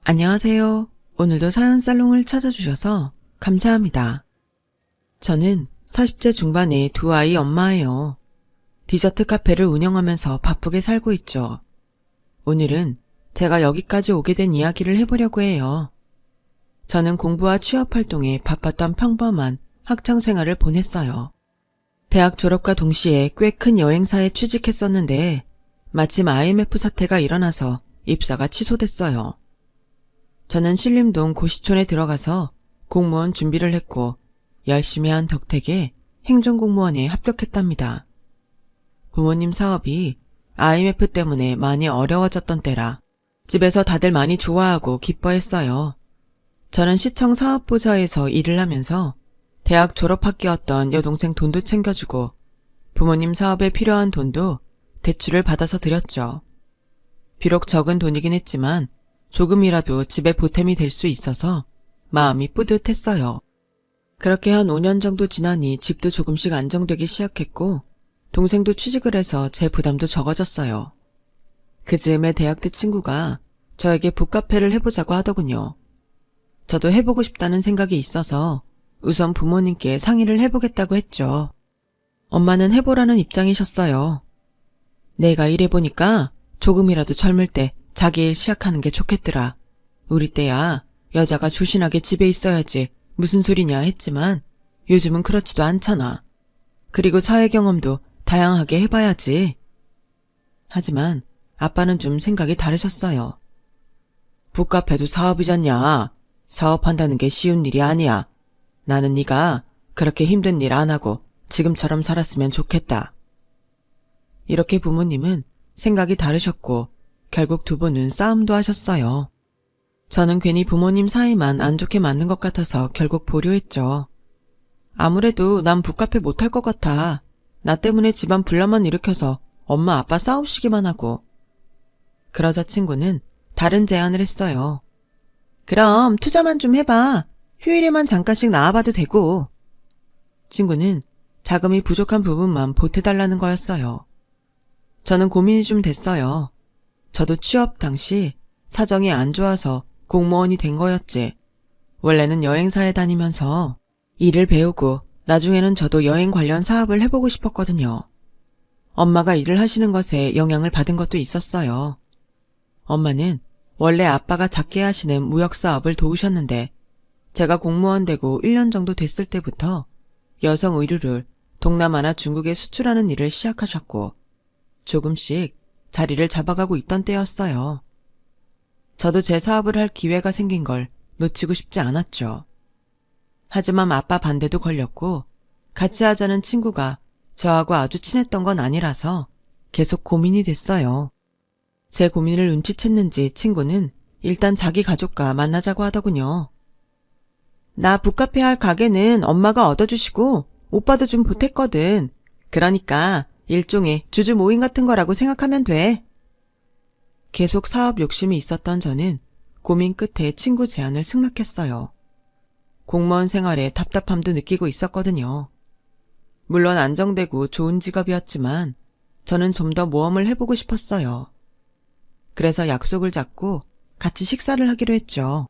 안녕하세요. 오늘도 사연 살롱을 찾아주셔서 감사합니다. 저는 40대 중반의 두 아이 엄마예요. 디저트 카페를 운영하면서 바쁘게 살고 있죠. 오늘은 제가 여기까지 오게 된 이야기를 해보려고 해요. 저는 공부와 취업 활동에 바빴던 평범한 학창 생활을 보냈어요. 대학 졸업과 동시에 꽤 큰 여행사에 취직했었는데 마침 IMF 사태가 일어나서 입사가 취소됐어요. 저는 신림동 고시촌에 들어가서 공무원 준비를 했고 열심히 한 덕택에 행정공무원에 합격했답니다. 부모님 사업이 IMF 때문에 많이 어려워졌던 때라 집에서 다들 많이 좋아하고 기뻐했어요. 저는 시청 사업부서에서 일을 하면서 대학 졸업학기였던 여동생 돈도 챙겨주고 부모님 사업에 필요한 돈도 대출을 받아서 드렸죠. 비록 적은 돈이긴 했지만 조금이라도 집에 보탬이 될 수 있어서 마음이 뿌듯했어요. 그렇게 한 5년 정도 지나니 집도 조금씩 안정되기 시작했고 동생도 취직을 해서 제 부담도 적어졌어요. 그 즈음에 대학 때 친구가 저에게 북카페를 해보자고 하더군요. 저도 해보고 싶다는 생각이 있어서 우선 부모님께 상의를 해보겠다고 했죠. 엄마는 해보라는 입장이셨어요. 내가 일해보니까 조금이라도 젊을 때 자기 일 시작하는 게 좋겠더라. 우리 때야 여자가 조신하게 집에 있어야지 무슨 소리냐 했지만 요즘은 그렇지도 않잖아. 그리고 사회 경험도 다양하게 해봐야지. 하지만 아빠는 좀 생각이 다르셨어요. 북카페도 사업이잖냐. 사업한다는 게 쉬운 일이 아니야. 나는 네가 그렇게 힘든 일 안 하고 지금처럼 살았으면 좋겠다. 이렇게 부모님은 생각이 다르셨고 결국 두 분은 싸움도 하셨어요. 저는 괜히 부모님 사이만 안 좋게 맞는 것 같아서 결국 보류했죠. 아무래도 난 북카페 못할 것 같아. 나 때문에 집안 분란만 일으켜서 엄마 아빠 싸우시기만 하고. 그러자 친구는 다른 제안을 했어요. 그럼 투자만 좀 해봐. 휴일에만 잠깐씩 나와봐도 되고. 친구는 자금이 부족한 부분만 보태달라는 거였어요. 저는 고민이 좀 됐어요. 저도 취업 당시 사정이 안 좋아서 공무원이 된 거였지. 원래는 여행사에 다니면서 일을 배우고 나중에는 저도 여행 관련 사업을 해보고 싶었거든요. 엄마가 일을 하시는 것에 영향을 받은 것도 있었어요. 엄마는 원래 아빠가 작게 하시는 무역사업을 도우셨는데 제가 공무원 되고 1년 정도 됐을 때부터 여성 의류를 동남아나 중국에 수출하는 일을 시작하셨고 조금씩 자리를 잡아가고 있던 때였어요. 저도 제 사업을 할 기회가 생긴 걸 놓치고 싶지 않았죠. 하지만 아빠 반대도 걸렸고 같이 하자는 친구가 저하고 아주 친했던 건 아니라서 계속 고민이 됐어요. 제 고민을 눈치챘는지 친구는 일단 자기 가족과 만나자고 하더군요. 나 북카페 할 가게는 엄마가 얻어주시고 오빠도 좀 보탰거든. 그러니까 일종의 주주 모임 같은 거라고 생각하면 돼. 계속 사업 욕심이 있었던 저는 고민 끝에 친구 제안을 승낙했어요. 공무원 생활에 답답함도 느끼고 있었거든요. 물론 안정되고 좋은 직업이었지만 저는 좀 더 모험을 해보고 싶었어요. 그래서 약속을 잡고 같이 식사를 하기로 했죠.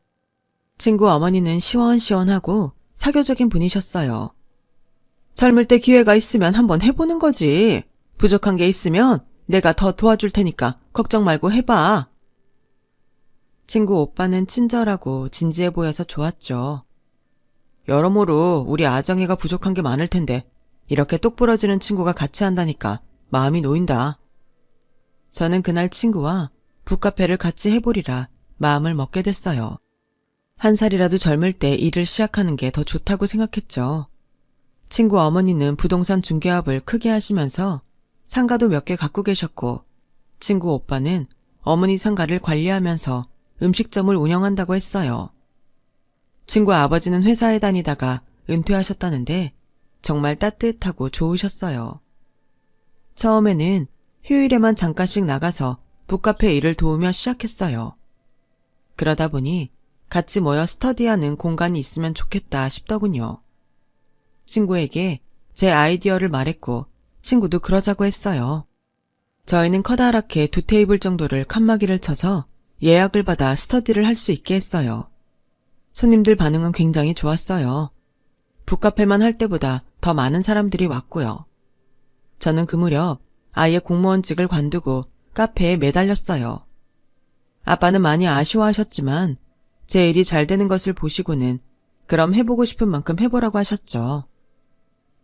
친구 어머니는 시원시원하고 사교적인 분이셨어요. 젊을 때 기회가 있으면 한번 해보는 거지. 부족한 게 있으면 내가 더 도와줄 테니까 걱정 말고 해봐. 친구 오빠는 친절하고 진지해 보여서 좋았죠. 여러모로 우리 아정이가 부족한 게 많을 텐데 이렇게 똑부러지는 친구가 같이 한다니까 마음이 놓인다. 저는 그날 친구와 북카페를 같이 해보리라 마음을 먹게 됐어요. 한 살이라도 젊을 때 일을 시작하는 게 더 좋다고 생각했죠. 친구 어머니는 부동산 중개업을 크게 하시면서 상가도 몇 개 갖고 계셨고 친구 오빠는 어머니 상가를 관리하면서 음식점을 운영한다고 했어요. 친구 아버지는 회사에 다니다가 은퇴하셨다는데 정말 따뜻하고 좋으셨어요. 처음에는 휴일에만 잠깐씩 나가서 북카페 일을 도우며 시작했어요. 그러다 보니 같이 모여 스터디하는 공간이 있으면 좋겠다 싶더군요. 친구에게 제 아이디어를 말했고 친구도 그러자고 했어요. 저희는 커다랗게 2테이블 정도를 칸막이를 쳐서 예약을 받아 스터디를 할 수 있게 했어요. 손님들 반응은 굉장히 좋았어요. 북카페만 할 때보다 더 많은 사람들이 왔고요. 저는 그 무렵 아이의 공무원직을 관두고 카페에 매달렸어요. 아빠는 많이 아쉬워하셨지만 제 일이 잘 되는 것을 보시고는 그럼 해보고 싶은 만큼 해보라고 하셨죠.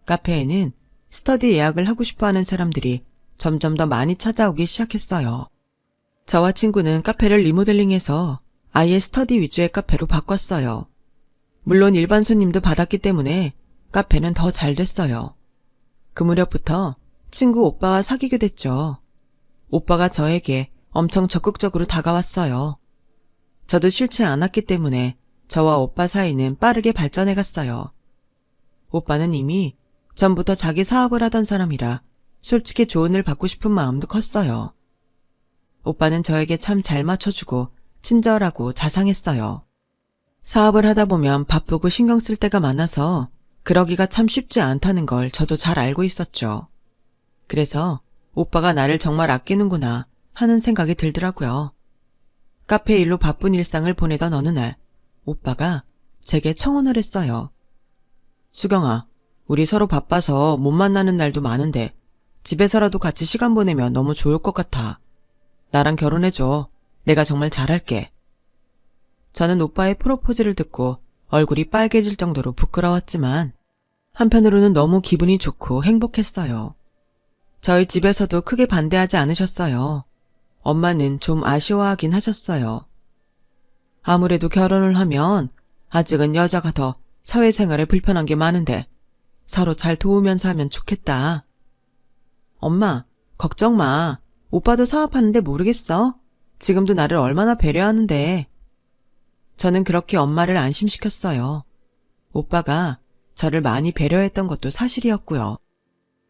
카페에는 스터디 예약을 하고 싶어하는 사람들이 점점 더 많이 찾아오기 시작했어요. 저와 친구는 카페를 리모델링해서 아이의 스터디 위주의 카페로 바꿨어요. 물론 일반 손님도 받았기 때문에 카페는 더 잘 됐어요. 그 무렵부터 친구 오빠와 사귀게 됐죠. 오빠가 저에게 엄청 적극적으로 다가왔어요. 저도 싫지 않았기 때문에 저와 오빠 사이는 빠르게 발전해 갔어요. 오빠는 이미 전부터 자기 사업을 하던 사람이라 솔직히 조언을 받고 싶은 마음도 컸어요. 오빠는 저에게 참 잘 맞춰주고 친절하고 자상했어요. 사업을 하다 보면 바쁘고 신경 쓸 때가 많아서 그러기가 참 쉽지 않다는 걸 저도 잘 알고 있었죠. 그래서 오빠가 나를 정말 아끼는구나 하는 생각이 들더라고요. 카페 일로 바쁜 일상을 보내던 어느 날 오빠가 제게 청혼을 했어요. 수경아, 우리 서로 바빠서 못 만나는 날도 많은데 집에서라도 같이 시간 보내면 너무 좋을 것 같아. 나랑 결혼해줘. 내가 정말 잘할게. 저는 오빠의 프로포즈를 듣고 얼굴이 빨개질 정도로 부끄러웠지만 한편으로는 너무 기분이 좋고 행복했어요. 저희 집에서도 크게 반대하지 않으셨어요. 엄마는 좀 아쉬워하긴 하셨어요. 아무래도 결혼을 하면 아직은 여자가 더 사회생활에 불편한 게 많은데 서로 잘 도우면서 하면 좋겠다. 엄마, 걱정 마. 오빠도 사업하는데 모르겠어? 지금도 나를 얼마나 배려하는데. 저는 그렇게 엄마를 안심시켰어요. 오빠가 저를 많이 배려했던 것도 사실이었고요.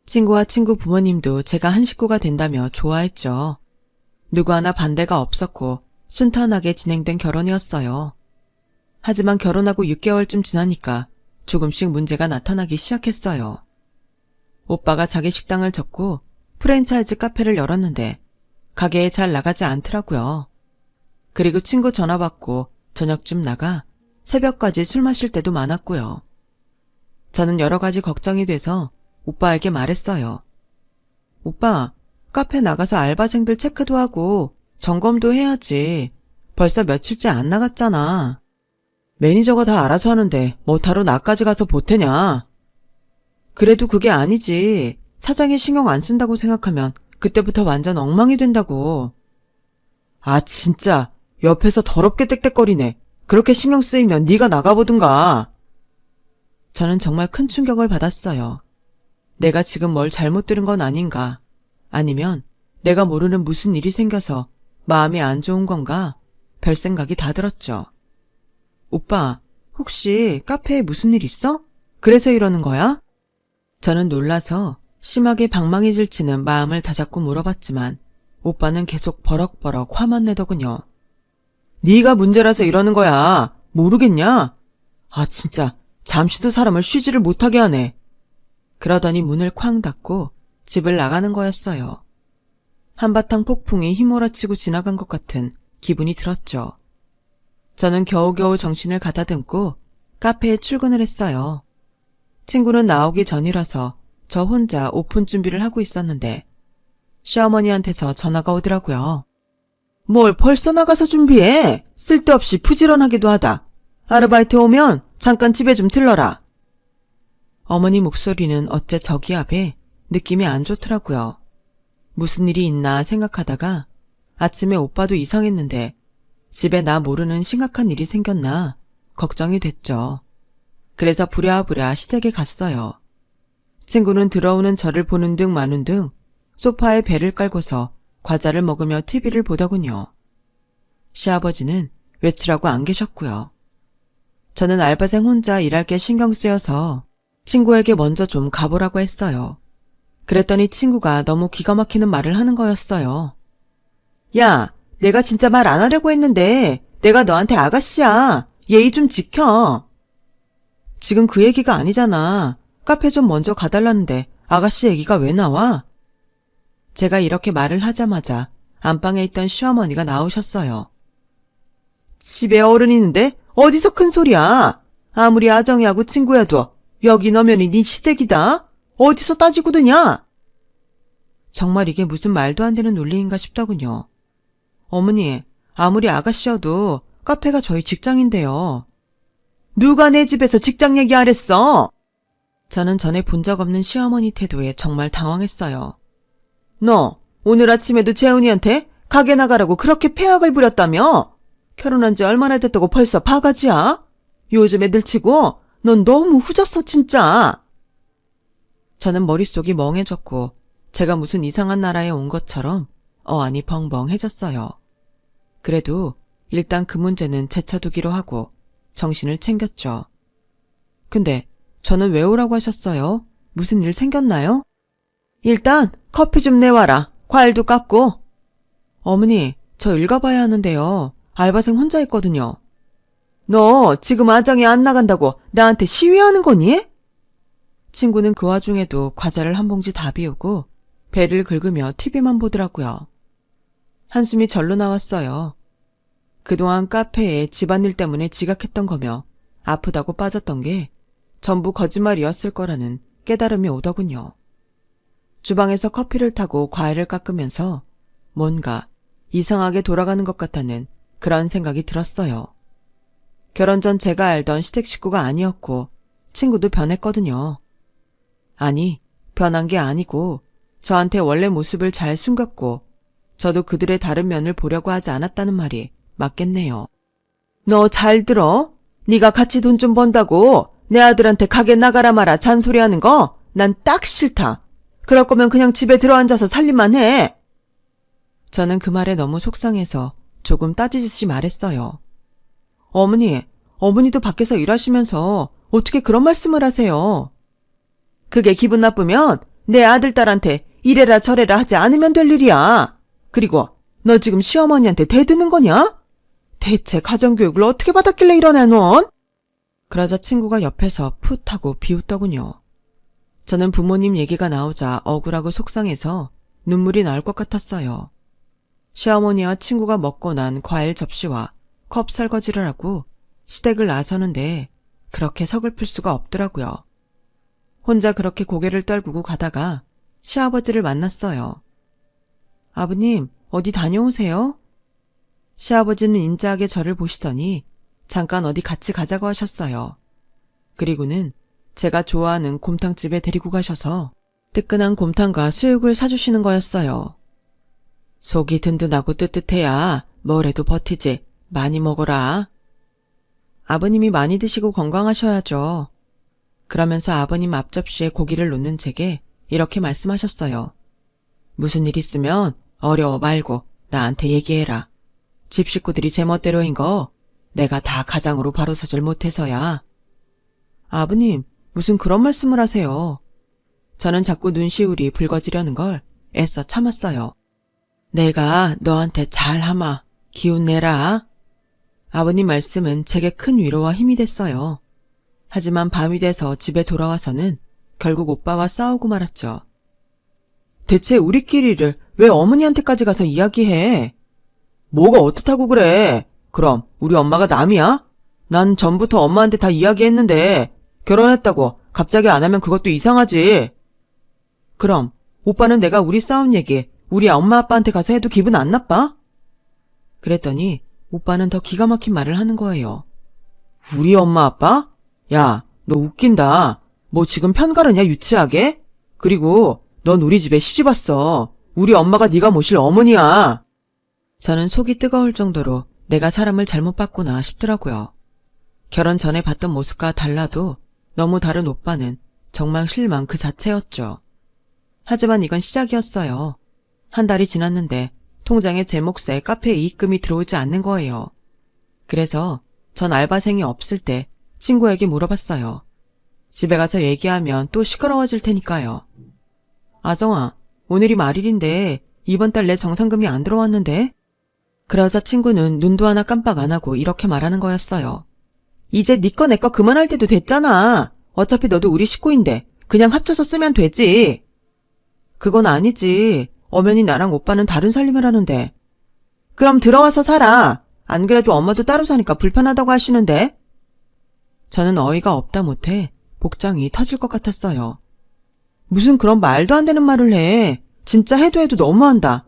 친구와 친구 부모님도 제가 한 식구가 된다며 좋아했죠. 누구 하나 반대가 없었고 순탄하게 진행된 결혼이었어요. 하지만 결혼하고 6개월쯤 지나니까 조금씩 문제가 나타나기 시작했어요. 오빠가 자기 식당을 접고 프랜차이즈 카페를 열었는데 가게에 잘 나가지 않더라고요. 그리고 친구 전화 받고 저녁쯤 나가 새벽까지 술 마실 때도 많았고요. 저는 여러 가지 걱정이 돼서 오빠에게 말했어요. 오빠, 카페 나가서 알바생들 체크도 하고 점검도 해야지. 벌써 며칠째 안 나갔잖아. 매니저가 다 알아서 하는데 뭐하러 나까지 가서 보태냐. 그래도 그게 아니지. 사장이 신경 안 쓴다고 생각하면 그때부터 완전 엉망이 된다고. 아 진짜 옆에서 더럽게 떽떽거리네. 그렇게 신경 쓰이면 네가 나가보든가. 저는 정말 큰 충격을 받았어요. 내가 지금 뭘 잘못 들은 건 아닌가. 아니면 내가 모르는 무슨 일이 생겨서 마음이 안 좋은 건가. 별 생각이 다 들었죠. 오빠, 혹시 카페에 무슨 일 있어? 그래서 이러는 거야? 저는 놀라서 심하게 방망이질치는 마음을 다잡고 물어봤지만 오빠는 계속 버럭버럭 화만 내더군요. 네가 문제라서 이러는 거야. 모르겠냐? 아 진짜 잠시도 사람을 쉬지를 못하게 하네. 그러더니 문을 쾅 닫고 집을 나가는 거였어요. 한바탕 폭풍이 휘몰아치고 지나간 것 같은 기분이 들었죠. 저는 겨우겨우 정신을 가다듬고 카페에 출근을 했어요. 친구는 나오기 전이라서 저 혼자 오픈 준비를 하고 있었는데 시어머니한테서 전화가 오더라고요. 뭘 벌써 나가서 준비해? 쓸데없이 부지런하기도 하다. 아르바이트 오면 잠깐 집에 좀 들러라. 어머니 목소리는 어째 저기압에 느낌이 안 좋더라고요. 무슨 일이 있나 생각하다가 아침에 오빠도 이상했는데 집에 나 모르는 심각한 일이 생겼나 걱정이 됐죠. 그래서 부랴부랴 시댁에 갔어요. 친구는 들어오는 저를 보는 둥 마는 둥 소파에 배를 깔고서 과자를 먹으며 TV를 보더군요. 시아버지는 외출하고 안 계셨고요. 저는 알바생 혼자 일할 게 신경 쓰여서 친구에게 먼저 좀 가보라고 했어요. 그랬더니 친구가 너무 기가 막히는 말을 하는 거였어요. 야, 내가 진짜 말 안 하려고 했는데 내가 너한테 아가씨야. 예의 좀 지켜. 지금 그 얘기가 아니잖아. 카페 좀 먼저 가달라는데 아가씨 얘기가 왜 나와? 제가 이렇게 말을 하자마자 안방에 있던 시어머니가 나오셨어요. 집에 어른 있는데 어디서 큰 소리야? 아무리 아정이하고 친구여도 여기 너면이 네 시댁이다. 어디서 따지고 드냐? 정말 이게 무슨 말도 안 되는 논리인가 싶더군요. 어머니, 아무리 아가씨여도 카페가 저희 직장인데요. 누가 내 집에서 직장 얘기 하랬어? 저는 전에 본 적 없는 시어머니 태도에 정말 당황했어요. 너 오늘 아침에도 재훈이한테 가게 나가라고 그렇게 폐악을 부렸다며? 결혼한 지 얼마나 됐다고 벌써 바가지야? 요즘 애들 치고 넌 너무 후졌어 진짜. 저는 머릿속이 멍해졌고 제가 무슨 이상한 나라에 온 것처럼 어안이 벙벙해졌어요. 그래도 일단 그 문제는 제쳐두기로 하고 정신을 챙겼죠. 근데 저는 왜 오라고 하셨어요? 무슨 일 생겼나요? 일단 커피 좀 내와라. 과일도 깎고. 어머니, 저 읽어봐야 하는데요. 알바생 혼자 있거든요. 너 지금 아정이 안 나간다고 나한테 시위하는 거니? 친구는 그 와중에도 과자를 한 봉지 다 비우고 배를 긁으며 TV만 보더라고요. 한숨이 절로 나왔어요. 그동안 카페에 집안일 때문에 지각했던 거며 아프다고 빠졌던 게 전부 거짓말이었을 거라는 깨달음이 오더군요. 주방에서 커피를 타고 과일을 깎으면서 뭔가 이상하게 돌아가는 것 같다는 그런 생각이 들었어요. 결혼 전 제가 알던 시댁 식구가 아니었고 친구도 변했거든요. 아니, 변한 게 아니고 저한테 원래 모습을 잘 숨겼고 저도 그들의 다른 면을 보려고 하지 않았다는 말이 맞겠네요. 너 잘 들어? 네가 같이 돈 좀 번다고 내 아들한테 가게 나가라 마라 잔소리하는 거 난 딱 싫다. 그럴 거면 그냥 집에 들어앉아서 살림만 해. 저는 그 말에 너무 속상해서 조금 따지듯이 말했어요. 어머니도 밖에서 일하시면서 어떻게 그런 말씀을 하세요? 그게 기분 나쁘면 내 아들, 딸한테 이래라 저래라 하지 않으면 될 일이야. 그리고 너 지금 시어머니한테 대드는 거냐? 대체 가정교육을 어떻게 받았길래 이러냐 넌? 그러자 친구가 옆에서 풋 하고 비웃더군요. 저는 부모님 얘기가 나오자 억울하고 속상해서 눈물이 나올 것 같았어요. 시어머니와 친구가 먹고 난 과일 접시와 컵 설거지를 하고 시댁을 나서는데 그렇게 서글플 수가 없더라고요. 혼자 그렇게 고개를 떨구고 가다가 시아버지를 만났어요. 아버님, 어디 다녀오세요? 시아버지는 인자하게 저를 보시더니 잠깐 어디 같이 가자고 하셨어요. 그리고는 제가 좋아하는 곰탕집에 데리고 가셔서 뜨끈한 곰탕과 수육을 사주시는 거였어요. 속이 든든하고 뜨뜻해야 뭐래도 버티지. 많이 먹어라. 아버님이 많이 드시고 건강하셔야죠. 그러면서 아버님 앞접시에 고기를 놓는 제게 이렇게 말씀하셨어요. 무슨 일 있으면 어려워 말고 나한테 얘기해라. 집 식구들이 제멋대로인 거 내가 다 가장으로 바로 서질 못해서야. 아버님, 무슨 그런 말씀을 하세요. 저는 자꾸 눈시울이 붉어지려는 걸 애써 참았어요. 내가 너한테 잘하마. 기운 내라. 아버님 말씀은 제게 큰 위로와 힘이 됐어요. 하지만 밤이 돼서 집에 돌아와서는 결국 오빠와 싸우고 말았죠. 대체 우리끼리를 왜 어머니한테까지 가서 이야기해? 뭐가 어떻다고 그래? 그럼 우리 엄마가 남이야? 난 전부터 엄마한테 다 이야기했는데 결혼했다고 갑자기 안 하면 그것도 이상하지. 그럼 오빠는 내가 우리 싸운 얘기 우리 엄마 아빠한테 가서 해도 기분 안 나빠? 그랬더니 오빠는 더 기가 막힌 말을 하는 거예요. 우리 엄마 아빠? 야, 너 웃긴다. 뭐 지금 편가르냐 유치하게? 그리고 넌 우리 집에 시집 왔어. 우리 엄마가 네가 모실 어머니야. 저는 속이 뜨거울 정도로 내가 사람을 잘못 봤구나 싶더라고요. 결혼 전에 봤던 모습과 달라도 너무 다른 오빠는 정말 실망 그 자체였죠. 하지만 이건 시작이었어요. 한 달이 지났는데 통장에 제 몫에 카페 이익금이 들어오지 않는 거예요. 그래서 전 알바생이 없을 때 친구에게 물어봤어요. 집에 가서 얘기하면 또 시끄러워질 테니까요. 아정아, 오늘이 말일인데 이번 달 내 정산금이 안 들어왔는데? 그러자 친구는 눈도 하나 깜빡 안 하고 이렇게 말하는 거였어요. 이제 네 거 내 거 그만할 때도 됐잖아. 어차피 너도 우리 식구인데 그냥 합쳐서 쓰면 되지. 그건 아니지. 엄연히 나랑 오빠는 다른 살림을 하는데. 그럼 들어와서 살아. 안 그래도 엄마도 따로 사니까 불편하다고 하시는데? 저는 어이가 없다 못해 복장이 터질 것 같았어요. 무슨 그런 말도 안 되는 말을 해. 진짜 해도 너무한다.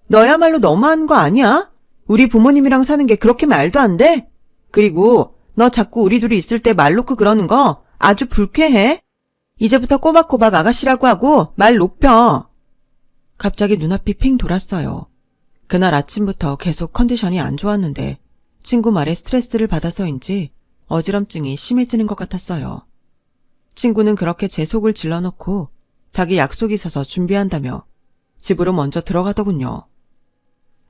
너야말로 너무한 거 아니야? 우리 부모님이랑 사는 게 그렇게 말도 안 돼? 그리고 너 자꾸 우리 둘이 있을 때 말 놓고 그러는 거 아주 불쾌해. 이제부터 꼬박꼬박 아가씨라고 하고 말 높여. 갑자기 눈앞이 핑 돌았어요. 그날 아침부터 계속 컨디션이 안 좋았는데 친구 말에 스트레스를 받아서인지 어지럼증이 심해지는 것 같았어요. 친구는 그렇게 제 속을 질러놓고 자기 약속이 있어서 준비한다며 집으로 먼저 들어가더군요.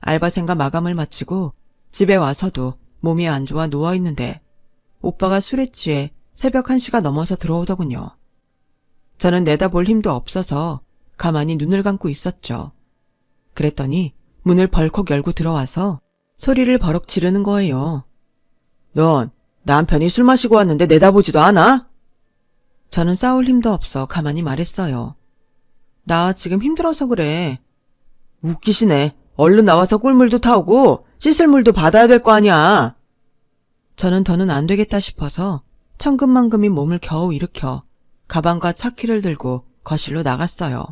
알바생과 마감을 마치고 집에 와서도 몸이 안 좋아 누워있는데 오빠가 술에 취해 새벽 1시가 넘어서 들어오더군요. 저는 내다볼 힘도 없어서 가만히 눈을 감고 있었죠. 그랬더니 문을 벌컥 열고 들어와서 소리를 버럭 지르는 거예요. 넌 남편이 술 마시고 왔는데 내다보지도 않아? 저는 싸울 힘도 없어 가만히 말했어요. 나 지금 힘들어서 그래. 웃기시네. 얼른 나와서 꿀물도 타오고 씻을 물도 받아야 될 거 아니야. 저는 더는 안 되겠다 싶어서 천근만근인 몸을 겨우 일으켜 가방과 차키를 들고 거실로 나갔어요.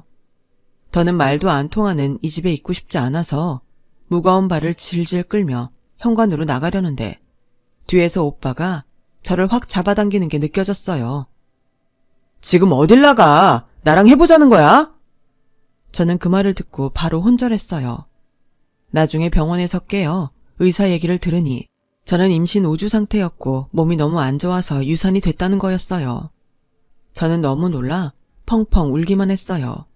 더는 말도 안 통하는 이 집에 있고 싶지 않아서 무거운 발을 질질 끌며 현관으로 나가려는데 뒤에서 오빠가 저를 확 잡아당기는 게 느껴졌어요. 지금 어딜 나가? 나랑 해보자는 거야? 저는 그 말을 듣고 바로 혼절했어요. 나중에 병원에서 깨어 의사 얘기를 들으니 저는 임신 5주 상태였고 몸이 너무 안 좋아서 유산이 됐다는 거였어요. 저는 너무 놀라 펑펑 울기만 했어요.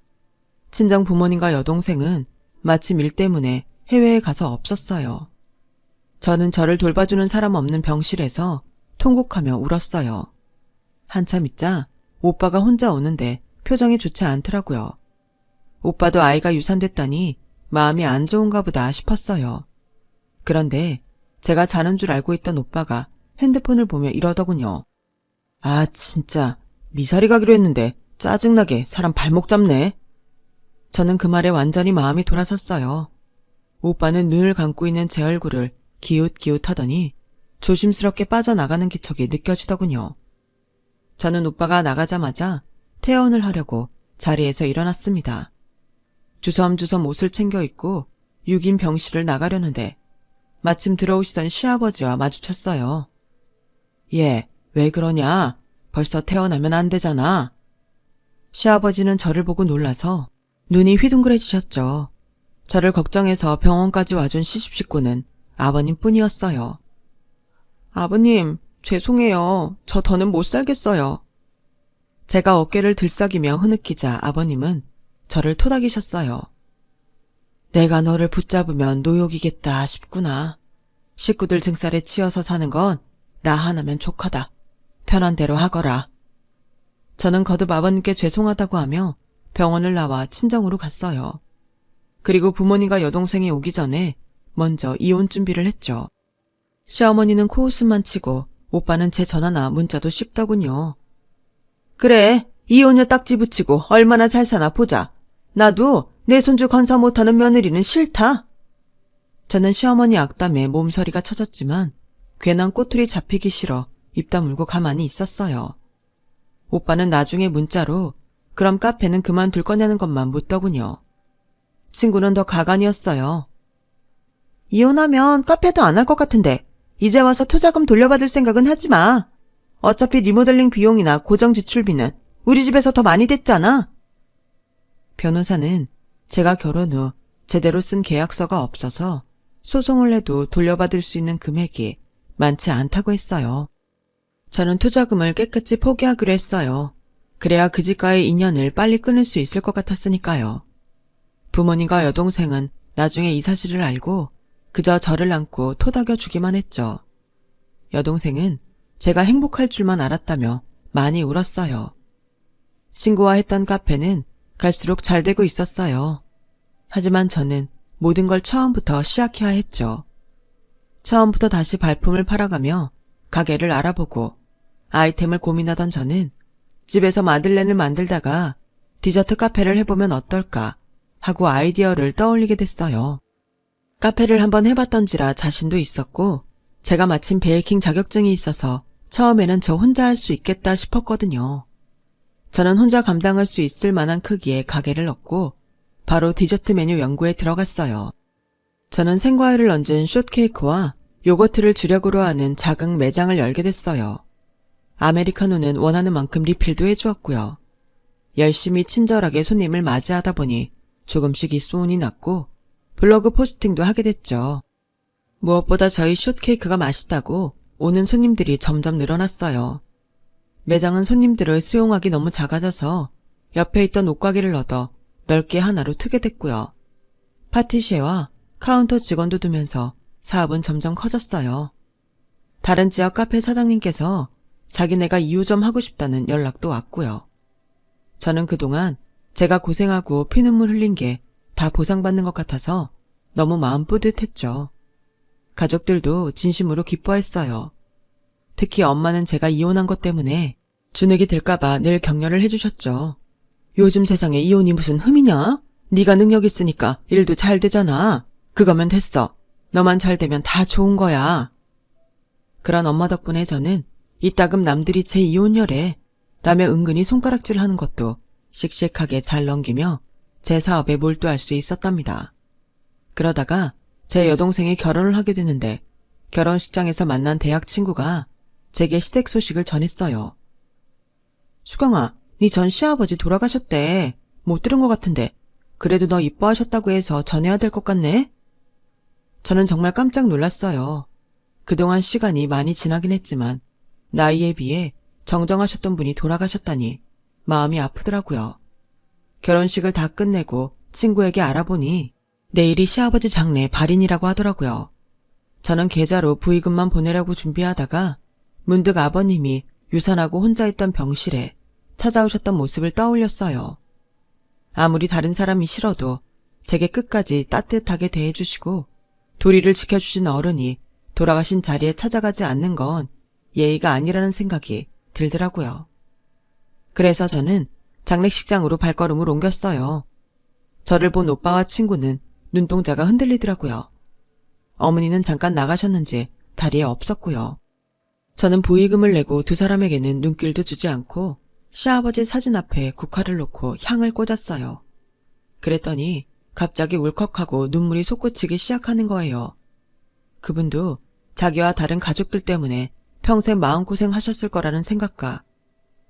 친정 부모님과 여동생은 마침 일 때문에 해외에 가서 없었어요. 저는 저를 돌봐주는 사람 없는 병실에서 통곡하며 울었어요. 한참 있자 오빠가 혼자 오는데 표정이 좋지 않더라고요. 오빠도 아이가 유산됐다니 마음이 안 좋은가 보다 싶었어요. 그런데 제가 자는 줄 알고 있던 오빠가 핸드폰을 보며 이러더군요. 아 진짜 미사리 가기로 했는데 짜증나게 사람 발목 잡네. 저는 그 말에 완전히 마음이 돌아섰어요. 오빠는 눈을 감고 있는 제 얼굴을 기웃기웃하더니 조심스럽게 빠져나가는 기척이 느껴지더군요. 저는 오빠가 나가자마자 퇴원을 하려고 자리에서 일어났습니다. 주섬주섬 옷을 챙겨 입고 6인 병실을 나가려는데 마침 들어오시던 시아버지와 마주쳤어요. 얘, 왜 그러냐? 벌써 퇴원하면 안 되잖아. 시아버지는 저를 보고 놀라서 눈이 휘둥그레지셨죠. 저를 걱정해서 병원까지 와준 시집식구는 아버님뿐이었어요. 아버님, 죄송해요. 저 더는 못 살겠어요. 제가 어깨를 들썩이며 흐느끼자 아버님은 저를 토닥이셨어요. 내가 너를 붙잡으면 노욕이겠다 싶구나. 식구들 등살에 치여서 사는 건 나 하나면 족하다. 편한 대로 하거라. 저는 거듭 아버님께 죄송하다고 하며 병원을 나와 친정으로 갔어요. 그리고 부모님과 여동생이 오기 전에 먼저 이혼 준비를 했죠. 시어머니는 코웃음만 치고 오빠는 제 전화나 문자도 씹더군요. 그래, 이혼녀 딱지 붙이고 얼마나 잘 사나 보자. 나도 내 손주 건사 못하는 며느리는 싫다. 저는 시어머니 악담에 몸서리가 쳐졌지만 괜한 꼬투리 잡히기 싫어 입 다물고 가만히 있었어요. 오빠는 나중에 문자로 그럼 카페는 그만둘 거냐는 것만 묻더군요. 친구는 더 가관이었어요. 이혼하면 카페도 안 할 것 같은데 이제 와서 투자금 돌려받을 생각은 하지 마. 어차피 리모델링 비용이나 고정 지출비는 우리 집에서 더 많이 됐잖아. 변호사는 제가 결혼 후 제대로 쓴 계약서가 없어서 소송을 해도 돌려받을 수 있는 금액이 많지 않다고 했어요. 저는 투자금을 깨끗이 포기하기로 했어요. 그래야 그 집과의 인연을 빨리 끊을 수 있을 것 같았으니까요. 부모님과 여동생은 나중에 이 사실을 알고 그저 저를 안고 토닥여 주기만 했죠. 여동생은 제가 행복할 줄만 알았다며 많이 울었어요. 친구와 했던 카페는 갈수록 잘 되고 있었어요. 하지만 저는 모든 걸 처음부터 시작해야 했죠. 처음부터 다시 발품을 팔아가며 가게를 알아보고 아이템을 고민하던 저는 집에서 마들렌을 만들다가 디저트 카페를 해보면 어떨까 하고 아이디어를 떠올리게 됐어요. 카페를 한번 해봤던지라 자신도 있었고 제가 마침 베이킹 자격증이 있어서 처음에는 저 혼자 할 수 있겠다 싶었거든요. 저는 혼자 감당할 수 있을 만한 크기의 가게를 얻고 바로 디저트 메뉴 연구에 들어갔어요. 저는 생과일을 얹은 숏케이크와 요거트를 주력으로 하는 작은 매장을 열게 됐어요. 아메리카노는 원하는 만큼 리필도 해주었고요. 열심히 친절하게 손님을 맞이하다 보니 조금씩 입소문이 났고 블로그 포스팅도 하게 됐죠. 무엇보다 저희 숏케이크가 맛있다고 오는 손님들이 점점 늘어났어요. 매장은 손님들을 수용하기 너무 작아져서 옆에 있던 옷가게를 얻어 넓게 하나로 트게 됐고요. 파티시에와 카운터 직원도 두면서 사업은 점점 커졌어요. 다른 지역 카페 사장님께서 자기네가 2호점 하고 싶다는 연락도 왔고요. 저는 그동안 제가 고생하고 피눈물 흘린 게 다 보상받는 것 같아서 너무 마음 뿌듯했죠. 가족들도 진심으로 기뻐했어요. 특히 엄마는 제가 이혼한 것 때문에 주눅이 들까봐 늘 격려를 해주셨죠. 요즘 세상에 이혼이 무슨 흠이냐? 네가 능력 있으니까 일도 잘 되잖아. 그거면 됐어. 너만 잘 되면 다 좋은 거야. 그런 엄마 덕분에 저는 이따금 남들이 제 이혼녀래 라며 은근히 손가락질하는 것도 씩씩하게 잘 넘기며 제 사업에 몰두할 수 있었답니다. 그러다가 제 여동생이 결혼을 하게 되는데 결혼식장에서 만난 대학 친구가 제게 시댁 소식을 전했어요. 수경아, 네 전 시아버지 돌아가셨대. 못 들은 것 같은데 그래도 너 이뻐하셨다고 해서 전해야 될 것 같네? 저는 정말 깜짝 놀랐어요. 그동안 시간이 많이 지나긴 했지만 나이에 비해 정정하셨던 분이 돌아가셨다니 마음이 아프더라고요. 결혼식을 다 끝내고 친구에게 알아보니 내일이 시아버지 장례 발인이라고 하더라고요. 저는 계좌로 부의금만 보내려고 준비하다가 문득 아버님이 유산하고 혼자 있던 병실에 찾아오셨던 모습을 떠올렸어요. 아무리 다른 사람이 싫어도 제게 끝까지 따뜻하게 대해주시고 도리를 지켜주신 어른이 돌아가신 자리에 찾아가지 않는 건 예의가 아니라는 생각이 들더라고요. 그래서 저는 장례식장으로 발걸음을 옮겼어요. 저를 본 오빠와 친구는 눈동자가 흔들리더라고요. 어머니는 잠깐 나가셨는지 자리에 없었고요. 저는 부의금을 내고 두 사람에게는 눈길도 주지 않고 시아버지 사진 앞에 국화를 놓고 향을 꽂았어요. 그랬더니 갑자기 울컥하고 눈물이 솟구치기 시작하는 거예요. 그분도 자기와 다른 가족들 때문에 평생 마음고생 하셨을 거라는 생각과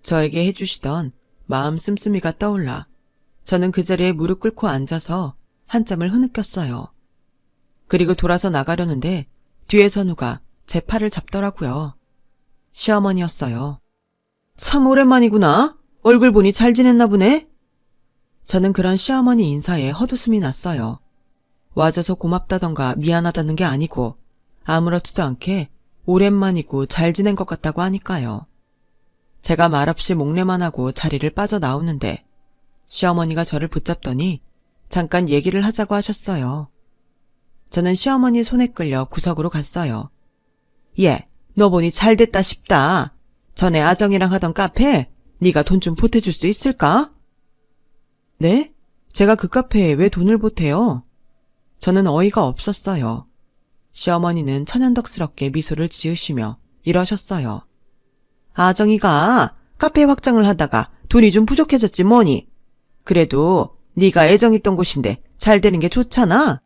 저에게 해주시던 마음 씀씀이가 떠올라 저는 그 자리에 무릎 꿇고 앉아서 한참을 흐느꼈어요. 그리고 돌아서 나가려는데 뒤에서 누가 제 팔을 잡더라고요. 시어머니였어요. 참 오랜만이구나. 얼굴 보니 잘 지냈나 보네. 저는 그런 시어머니 인사에 헛웃음이 났어요. 와줘서 고맙다던가 미안하다는 게 아니고 아무렇지도 않게 오랜만이고 잘 지낸 것 같다고 하니까요. 제가 말없이 목례만 하고 자리를 빠져나오는데 시어머니가 저를 붙잡더니 잠깐 얘기를 하자고 하셨어요. 저는 시어머니 손에 끌려 구석으로 갔어요. 얘, 너 보니 잘됐다 싶다. 전에 아정이랑 하던 카페 네가 돈 좀 보태줄 수 있을까? 네? 제가 그 카페에 왜 돈을 보태요? 저는 어이가 없었어요. 시어머니는 천연덕스럽게 미소를 지으시며 이러셨어요. 아정이가 카페 확장을 하다가 돈이 좀 부족해졌지 뭐니. 그래도 네가 애정있던 곳인데 잘 되는 게 좋잖아.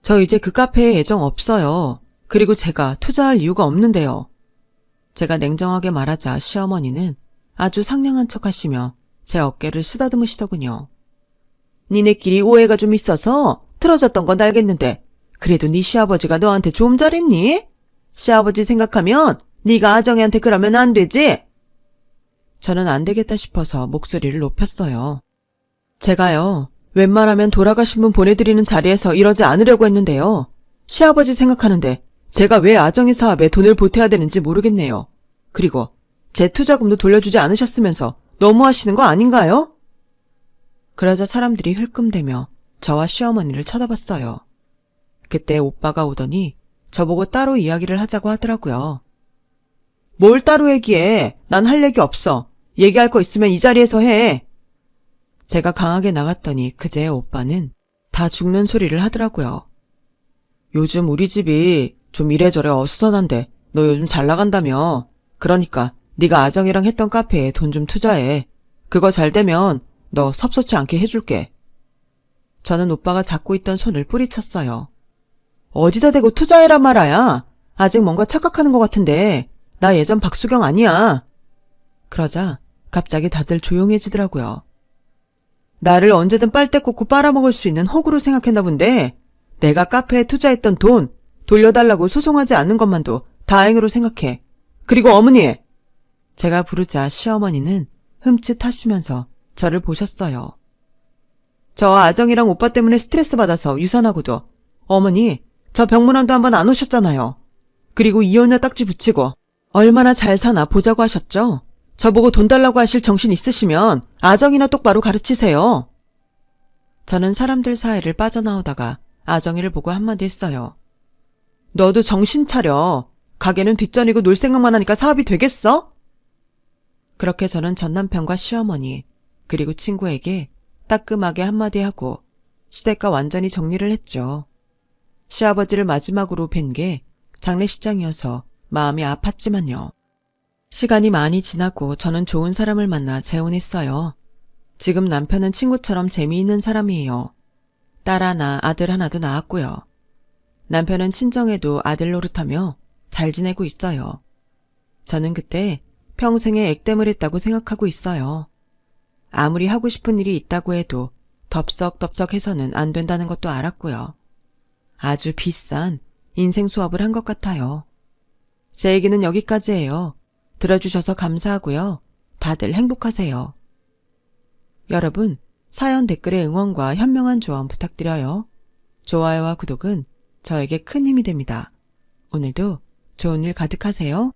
저 이제 그 카페에 애정 없어요. 그리고 제가 투자할 이유가 없는데요. 제가 냉정하게 말하자 시어머니는 아주 상냥한 척 하시며 제 어깨를 쓰다듬으시더군요. 니네끼리 오해가 좀 있어서 틀어졌던 건 알겠는데 그래도 네 시아버지가 너한테 좀 잘했니? 시아버지 생각하면 네가 아정이한테 그러면 안 되지? 저는 안 되겠다 싶어서 목소리를 높였어요. 제가요, 웬만하면 돌아가신 분 보내드리는 자리에서 이러지 않으려고 했는데요. 시아버지 생각하는데 제가 왜 아정이 사업에 돈을 보태야 되는지 모르겠네요. 그리고 제 투자금도 돌려주지 않으셨으면서 너무하시는 거 아닌가요? 그러자 사람들이 흘끔대며 저와 시어머니를 쳐다봤어요. 그때 오빠가 오더니 저보고 따로 이야기를 하자고 하더라고요. 뭘 따로 얘기해? 난 할 얘기 없어. 얘기할 거 있으면 이 자리에서 해. 제가 강하게 나갔더니 그제 오빠는 다 죽는 소리를 하더라고요. 요즘 우리 집이 좀 이래저래 어수선한데 너 요즘 잘 나간다며. 그러니까 네가 아정이랑 했던 카페에 돈 좀 투자해. 그거 잘 되면 너 섭섭치 않게 해줄게. 저는 오빠가 잡고 있던 손을 뿌리쳤어요. 어디다 대고 투자해란 말아야. 아직 뭔가 착각하는 것 같은데 나 예전 박수경 아니야. 그러자 갑자기 다들 조용해지더라고요. 나를 언제든 빨대 꽂고 빨아먹을 수 있는 호구로 생각했나 본데 내가 카페에 투자했던 돈 돌려달라고 소송하지 않는 것만도 다행으로 생각해. 그리고 어머니! 제가 부르자 시어머니는 흠칫하시면서 저를 보셨어요. 저 아정이랑 오빠 때문에 스트레스 받아서 유산하고도 어머니 저 병문안도 한번 안 오셨잖아요. 그리고 이혼녀 딱지 붙이고 얼마나 잘 사나 보자고 하셨죠? 저보고 돈 달라고 하실 정신 있으시면 아정이나 똑바로 가르치세요. 저는 사람들 사이를 빠져나오다가 아정이를 보고 한마디 했어요. 너도 정신 차려. 가게는 뒷전이고 놀 생각만 하니까 사업이 되겠어? 그렇게 저는 전 남편과 시어머니 그리고 친구에게 따끔하게 한마디 하고 시댁과 완전히 정리를 했죠. 시아버지를 마지막으로 뵌 게 장례식장이어서 마음이 아팠지만요. 시간이 많이 지나고 저는 좋은 사람을 만나 재혼했어요. 지금 남편은 친구처럼 재미있는 사람이에요. 딸 하나, 아들 하나도 낳았고요. 남편은 친정에도 아들 노릇하며 잘 지내고 있어요. 저는 그때 평생에 액땜을 했다고 생각하고 있어요. 아무리 하고 싶은 일이 있다고 해도 덥석덥석해서는 안 된다는 것도 알았고요. 아주 비싼 인생 수업을 한 것 같아요. 제 얘기는 여기까지예요. 들어주셔서 감사하고요. 다들 행복하세요. 여러분, 사연 댓글에 응원과 현명한 조언 부탁드려요. 좋아요와 구독은 저에게 큰 힘이 됩니다. 오늘도 좋은 일 가득하세요.